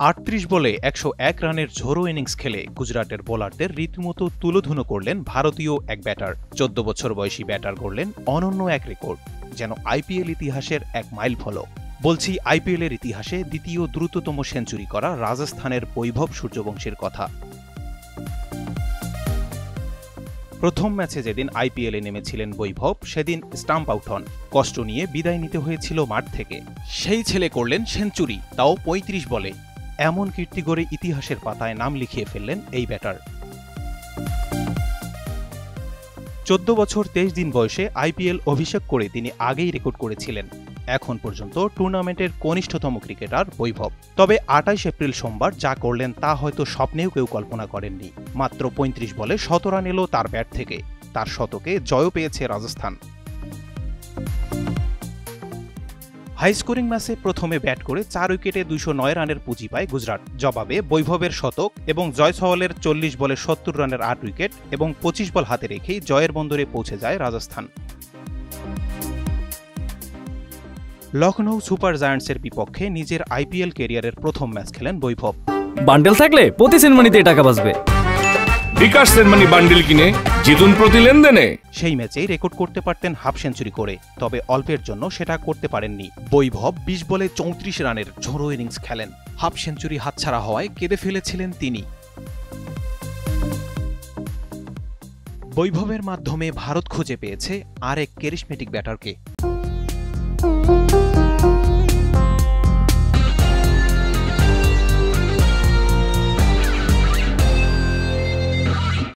৩৮ বলে ১০১ রানের ঝোড়ো ইনিংস খেলে গুজরাটের বোলারদের রীতিমতো তুলোধুনো করলেন ভারতীয় এক ব্যাটার। ১৪ বছর বয়সী ব্যাটার করলেন অনন্য এক রেকর্ড, যেন আইপিএল ইতিহাসের এক মাইল ফলক। বলছি আইপিএলের ইতিহাসে দ্বিতীয় দ্রুততম সেঞ্চুরি করা রাজস্থানের বৈভব সূর্যবংশীর কথা। প্রথম ম্যাচে যেদিন আইপিএলে নেমেছিলেন বৈভব, সেদিন স্টাম্প আউট হন। কষ্ট নিয়ে বিদায় নিতে হয়েছিল মাঠ থেকে। সেই ছেলে করলেন সেঞ্চুরি, তাও ৩৫ বলে। এমন কীর্তি গড়ে ইতিহাসের পাতায় নাম লিখিয়ে ফেললেন এই ব্যাটার। ১৪ বছর ২৩ দিন বয়সে আইপিএল অভিষেক করে তিনি আগেই রেকর্ড করেছিলেন। এখন পর্যন্ত টুর্নামেন্টের কনিষ্ঠতম ক্রিকেটার বৈভব। তবে ২৮ এপ্রিল সোমবার যা করলেন তা হয়তো স্বপ্নেও কেউ কল্পনা করেননি। মাত্র ৩৫ বলে ১৭ রান এলো তার ব্যাট থেকে। তার শতকে জয়ও পেয়েছে রাজস্থান। হাই স্কোরিং ম্যাচে প্রথমে ব্যাট করে ৪ উইকেটে ২০৯ রানের পুঁজি পায় গুজরাট। জবাবে বৈভবের শতক এবং জয়সওয়ালের ৪০ বলে ৭০ রানের ৮ উইকেট এবং ২৫ বল হাতে রেখেই জয়ের বন্দরে পৌঁছে যায় রাজস্থান। লখনৌ সুপার জায়ান্টসের বিপক্ষে নিজের আইপিএল ক্যারিয়ারের প্রথম ম্যাচ খেলেন বৈভব। বান্ডেল থাকলে প্রতি সেনমানিতে টাকা বাঁচবে। বিকাশ সেনমানি বান্ডেল কিনে জিতুন প্রতি লেনদেনে। সেই ম্যাচেই রেকর্ড করতে পারতেন হাফ সেঞ্চুরি করে, তবে অল্পের জন্য সেটা করতে পারেননি। বৈভব ২০ বলে ৩৪ রানের ঝোড়ো ইনিংস খেলেন। হাফ সেঞ্চুরি হাতছাড়া হওয়ায় কেঁদে ফেলেছিলেন তিনি। বৈভবের মাধ্যমে ভারত খুঁজে পেয়েছে আরেক ক্যারিশমেটিক ব্যাটারকে।